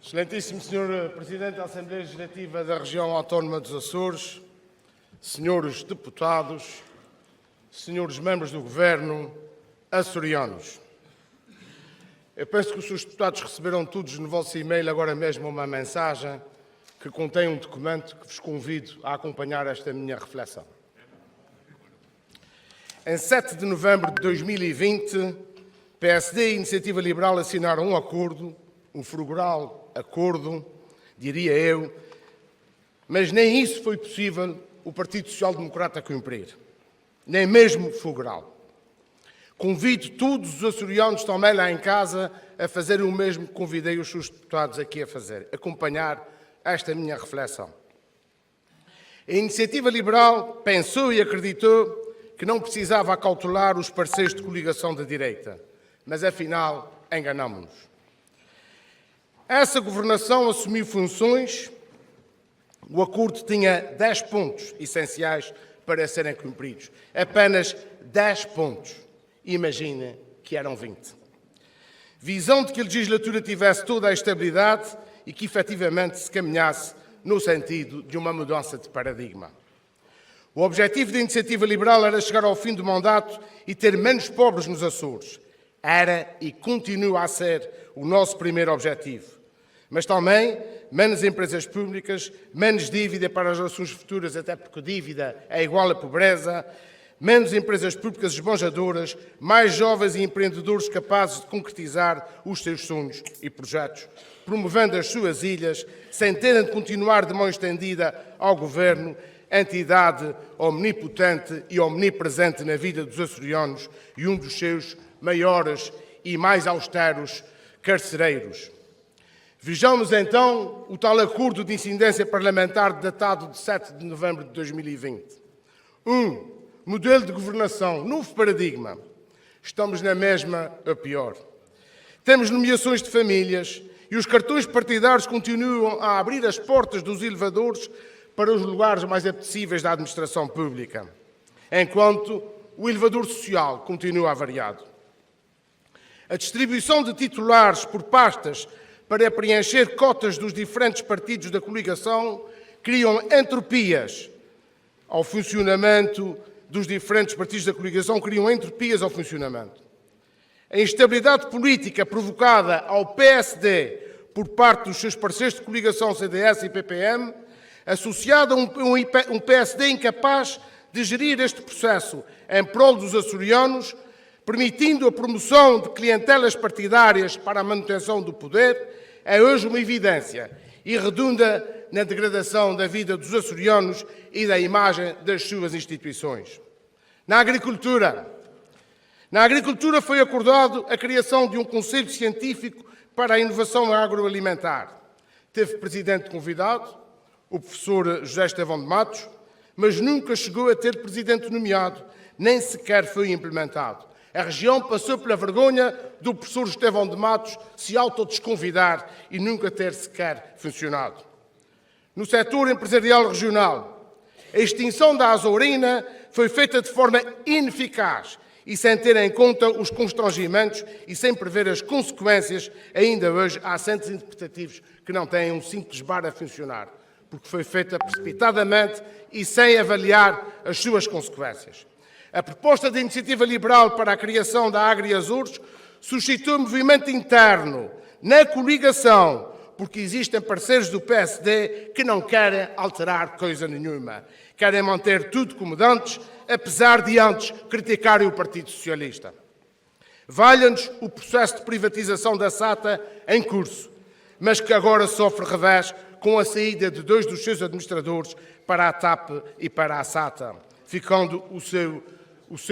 Excelentíssimo Sr. Presidente da Assembleia Legislativa da Região Autónoma dos Açores, senhores deputados, senhores membros do Governo, açorianos. Eu penso que os seus deputados receberam todos no vosso e-mail agora mesmo uma mensagem que contém um documento que vos convido a acompanhar esta minha reflexão. Em 7 de novembro de 2020, PSD e Iniciativa Liberal assinaram um acordo, um frugal acordo, diria eu, mas nem isso foi possível o Partido Social Democrata cumprir, nem mesmo frugal. Convido todos os açorianos também lá em casa a fazerem o mesmo que convidei os seus deputados aqui a fazer, acompanhar esta minha reflexão. A Iniciativa Liberal pensou e acreditou que não precisava acautelar os parceiros de coligação da direita, mas afinal enganámos-nos. Essa governação assumiu funções, o acordo tinha 10 pontos essenciais para serem cumpridos, apenas 10 pontos. Imagina que eram 20. Visão de que a legislatura tivesse toda a estabilidade e que efetivamente se caminhasse no sentido de uma mudança de paradigma. O objetivo da Iniciativa Liberal era chegar ao fim do mandato e ter menos pobres nos Açores. Era e continua a ser o nosso primeiro objetivo. Mas também menos empresas públicas, menos dívida para as gerações futuras, até porque dívida é igual a pobreza, menos empresas públicas esbanjadoras, mais jovens e empreendedores capazes de concretizar os seus sonhos e projetos, promovendo as suas ilhas, sem terem de continuar de mão estendida ao Governo, entidade omnipotente e omnipresente na vida dos açorianos e um dos seus maiores e mais austeros carcereiros. Vejamos então o tal acordo de incidência parlamentar datado de 7 de novembro de 2020. Modelo de governação, novo paradigma. Estamos na mesma a pior. Temos nomeações de famílias e os cartões partidários continuam a abrir as portas dos elevadores para os lugares mais apetecíveis da administração pública, enquanto o elevador social continua avariado. A distribuição de titulares por pastas para preencher cotas dos diferentes partidos da coligação criam entropias ao funcionamento dos diferentes partidos da coligação, criam entropias ao funcionamento. A instabilidade política provocada ao PSD por parte dos seus parceiros de coligação CDS e PPM, associada a um PSD incapaz de gerir este processo em prol dos açorianos, permitindo a promoção de clientelas partidárias para a manutenção do poder, é hoje uma evidência e redunda na degradação da vida dos açorianos e da imagem das suas instituições. Na agricultura foi acordado a criação de um Conselho Científico para a Inovação Agroalimentar. Teve presidente convidado, o professor José Estevão de Matos, mas nunca chegou a ter presidente nomeado, nem sequer foi implementado. A região passou pela vergonha do professor Estevão de Matos se autodesconvidar e nunca ter sequer funcionado. No setor empresarial regional, a extinção da Azourina foi feita de forma ineficaz e sem ter em conta os constrangimentos e sem prever as consequências. Ainda hoje há centros interpretativos que não têm um simples bar a funcionar, porque foi feita precipitadamente e sem avaliar as suas consequências. A proposta da Iniciativa Liberal para a criação da Agri Açores suscitou movimento interno na coligação, porque existem parceiros do PSD que não querem alterar coisa nenhuma. Querem manter tudo como antes, apesar de antes criticarem o Partido Socialista. Valha-nos o processo de privatização da SATA em curso, mas que agora sofre revés com a saída de 2 dos seus administradores para a TAP e para a SATA, ficando o seu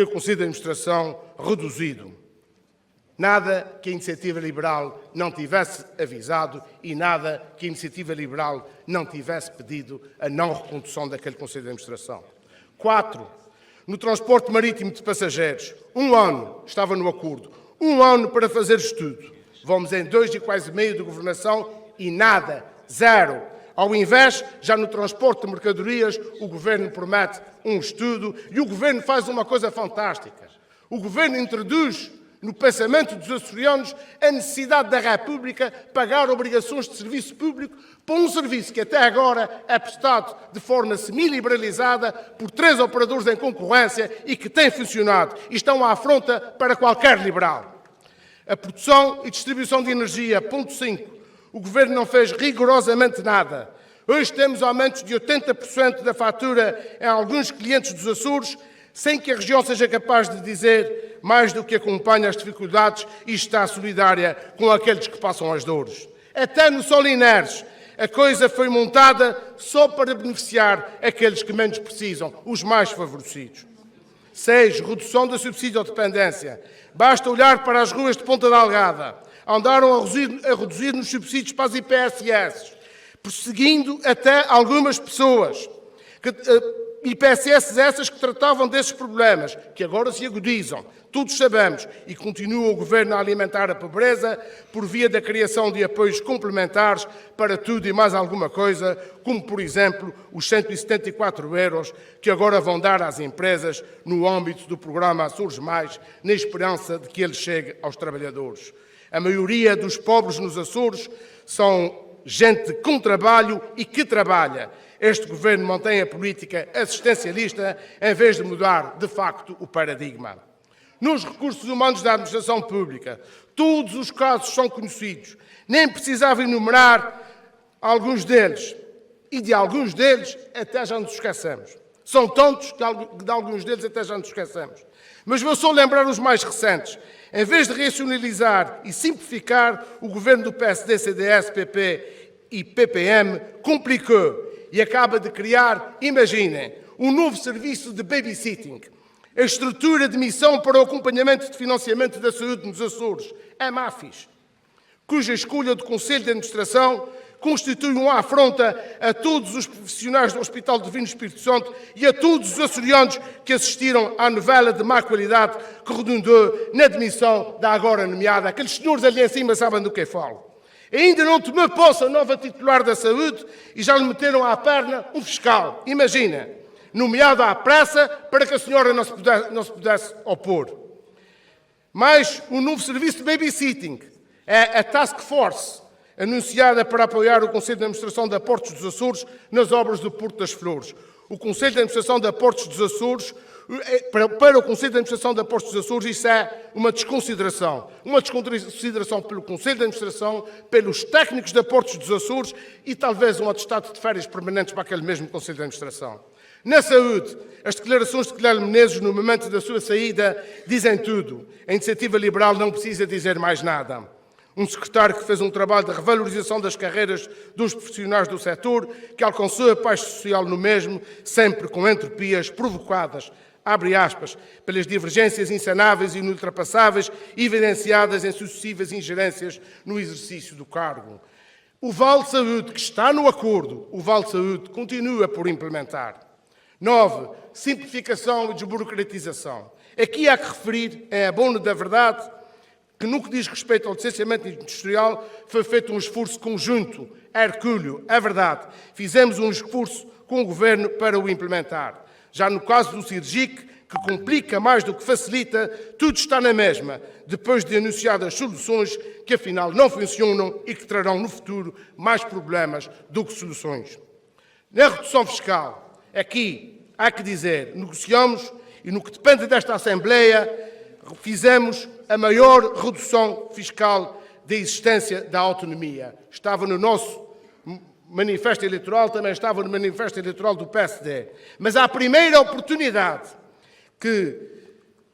Conselho de Administração reduzido. Nada que a Iniciativa Liberal não tivesse avisado e nada que a Iniciativa Liberal não tivesse pedido a não recondução daquele Conselho de Administração. 4. No transporte marítimo de passageiros, 1 ano estava no acordo, 1 ano para fazer estudo. Vamos em 2 e quase meio de governação e nada, zero. Ao invés, já no transporte de mercadorias, o Governo promete um estudo e o Governo faz uma coisa fantástica. O Governo introduz no pensamento dos açorianos a necessidade da República pagar obrigações de serviço público por um serviço que até agora é prestado de forma semi-liberalizada por 3 operadores em concorrência e que tem funcionado e estão à afronta para qualquer liberal. A produção e distribuição de energia, ponto 5. O Governo não fez rigorosamente nada. Hoje temos aumentos de 80% da fatura em alguns clientes dos Açores, sem que a região seja capaz de dizer mais do que acompanha as dificuldades e está solidária com aqueles que passam as dores. Até no Soliners, a coisa foi montada só para beneficiar aqueles que menos precisam, os mais favorecidos. 6. Redução do subsídio à dependência. Basta olhar para as ruas de Ponta da Algada. Andaram a reduzir nos subsídios para as IPSS, perseguindo até algumas pessoas. IPSS essas que tratavam desses problemas, que agora se agudizam. Todos sabemos. E continua o Governo a alimentar a pobreza por via da criação de apoios complementares para tudo e mais alguma coisa, como, por exemplo, os 174 euros que agora vão dar às empresas no âmbito do programa Açores Mais, na esperança de que ele chegue aos trabalhadores. A maioria dos pobres nos Açores são gente com trabalho e que trabalha. Este Governo mantém a política assistencialista em vez de mudar, de facto, o paradigma. Nos recursos humanos da administração pública, todos os casos são conhecidos. Nem precisava enumerar alguns deles. E de alguns deles até já nos esquecemos. São tantos que de alguns deles até já nos esquecemos. Mas vou só lembrar os mais recentes. Em vez de racionalizar e simplificar, o Governo do PSD, CDS, PP e PPM complicou e acaba de criar, imaginem, um novo serviço de babysitting. A estrutura de missão para o acompanhamento de financiamento da saúde nos Açores, a MAFIS, cuja escolha do Conselho de Administração constitui uma afronta a todos os profissionais do Hospital Divino Espírito Santo e a todos os açorianos que assistiram à novela de má qualidade que redundou na demissão da agora nomeada. Aqueles senhores ali em cima sabem do que falo. Ainda não tomou posse a nova titular da saúde e já lhe meteram à perna um fiscal. Imagina, nomeado à pressa para que a senhora não se pudesse opor. Mais um novo serviço de babysitting, é a Task Force, anunciada para apoiar o Conselho de Administração da Portos dos Açores nas obras do Porto das Flores. O Conselho de Administração da Portos dos Açores, para o Conselho de Administração da Portos dos Açores, isso é uma desconsideração. Uma desconsideração pelo Conselho de Administração, pelos técnicos da Portos dos Açores e talvez um atestado de férias permanentes para aquele mesmo Conselho de Administração. Na saúde, as declarações de Guilherme Menezes no momento da sua saída dizem tudo. A Iniciativa Liberal não precisa dizer mais nada. Um secretário que fez um trabalho de revalorização das carreiras dos profissionais do setor, que alcançou a paz social no mesmo, sempre com entropias provocadas, abre aspas, pelas divergências insanáveis e inultrapassáveis, evidenciadas em sucessivas ingerências no exercício do cargo. O Vale de Saúde, que está no acordo, o Vale de Saúde continua por implementar. 9. Simplificação e desburocratização. Aqui há que referir, em abono da verdade, que no que diz respeito ao licenciamento industrial foi feito um esforço conjunto, hercúleo, é verdade. Fizemos um esforço com o Governo para o implementar. Já no caso do CIRGIC, que complica mais do que facilita, tudo está na mesma, depois de anunciadas soluções que afinal não funcionam e que trarão no futuro mais problemas do que soluções. Na redução fiscal, aqui há que dizer, negociamos e no que depende desta Assembleia, fizemos a maior redução fiscal da existência da autonomia. Estava no nosso manifesto eleitoral, também estava no manifesto eleitoral do PSD. Mas à primeira oportunidade que,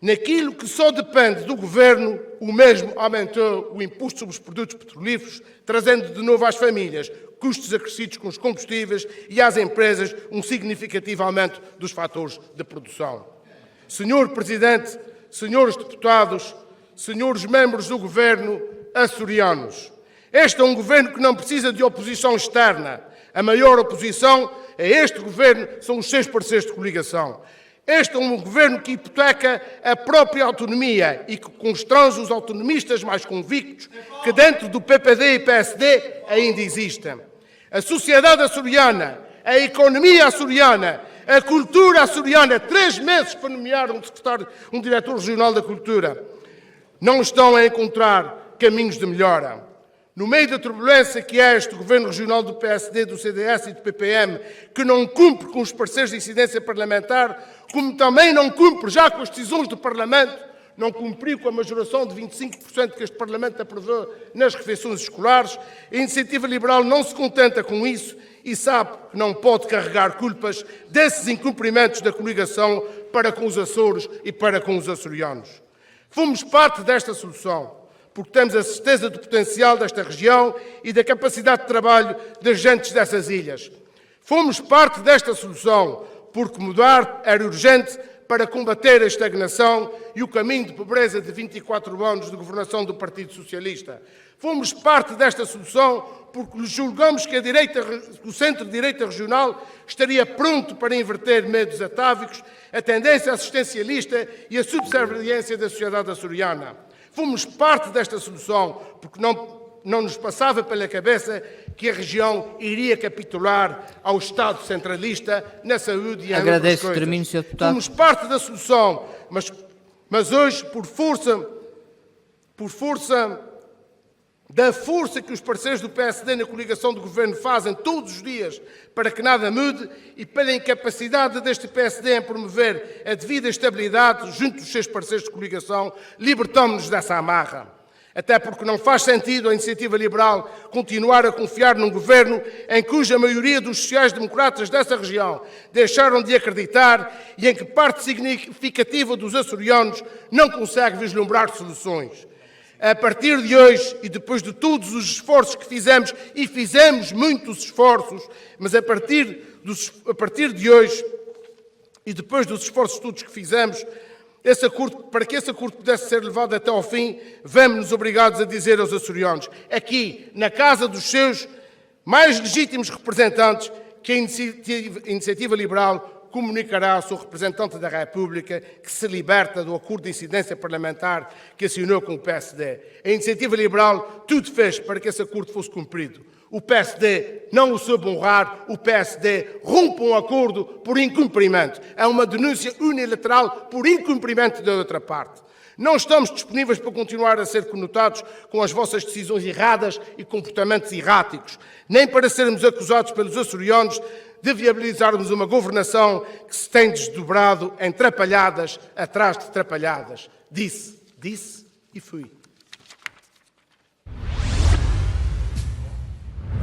naquilo que só depende do Governo, o mesmo aumentou o imposto sobre os produtos petrolíferos, trazendo de novo às famílias custos acrescidos com os combustíveis e às empresas um significativo aumento dos fatores de produção. Senhor Presidente, senhores deputados, senhores membros do Governo açorianos, este é um Governo que não precisa de oposição externa. A maior oposição a este Governo são os seus parceiros de coligação. Este é um Governo que hipoteca a própria autonomia e que constrange os autonomistas mais convictos que dentro do PPD e PSD ainda existem. A sociedade açoriana, a economia açoriana, a cultura açoriana, 3 meses para nomear um diretor regional da cultura. não estão a encontrar caminhos de melhora. No meio da turbulência que é este Governo Regional do PSD, do CDS e do PPM, que não cumpre com os pareceres de incidência parlamentar, como também não cumpre já com as decisões do Parlamento, não cumpriu com a majoração de 25% que este Parlamento aprovou nas refeições escolares, a Iniciativa Liberal não se contenta com isso e sabe que não pode carregar culpas desses incumprimentos da coligação para com os Açores e para com os açorianos. Fomos parte desta solução, porque temos a certeza do potencial desta região e da capacidade de trabalho das gentes dessas ilhas. Fomos parte desta solução, porque mudar era urgente para combater a estagnação e o caminho de pobreza de 24 anos de governação do Partido Socialista. Fomos parte desta solução porque julgamos que o centro-direita regional estaria pronto para inverter medos atávicos, a tendência assistencialista e a subserviência da sociedade açoriana. Fomos parte desta solução porque não nos passava pela cabeça que a região iria capitular ao Estado centralista na saúde e em outras coisas. Termino, Sr. Deputado. Fomos parte da solução, mas hoje, por força da força que os parceiros do PSD na coligação do Governo fazem todos os dias para que nada mude e pela incapacidade deste PSD em promover a devida estabilidade junto dos seus parceiros de coligação, libertamos-nos dessa amarra. Até porque não faz sentido a Iniciativa Liberal continuar a confiar num governo em cuja maioria dos sociais-democratas dessa região deixaram de acreditar e em que parte significativa dos açorianos não consegue vislumbrar soluções. A partir de hoje, e depois de todos os esforços que fizemos, e fizemos muitos esforços, mas a partir de hoje, e depois dos esforços todos que fizemos, para que esse acordo pudesse ser levado até ao fim, vemos-nos obrigados a dizer aos açorianos, aqui, na casa dos seus mais legítimos representantes, que a Iniciativa Liberal comunicará ao seu representante da República que se liberta do acordo de incidência parlamentar que assinou com o PSD. A Iniciativa Liberal tudo fez para que esse acordo fosse cumprido. O PSD não o soube honrar, o PSD rompe um acordo por incumprimento. É uma denúncia unilateral por incumprimento da outra parte. Não estamos disponíveis para continuar a ser conotados com as vossas decisões erradas e comportamentos erráticos, nem para sermos acusados pelos açorianos de viabilizarmos uma governação que se tem desdobrado em trapalhadas atrás de trapalhadas. Disse e fui.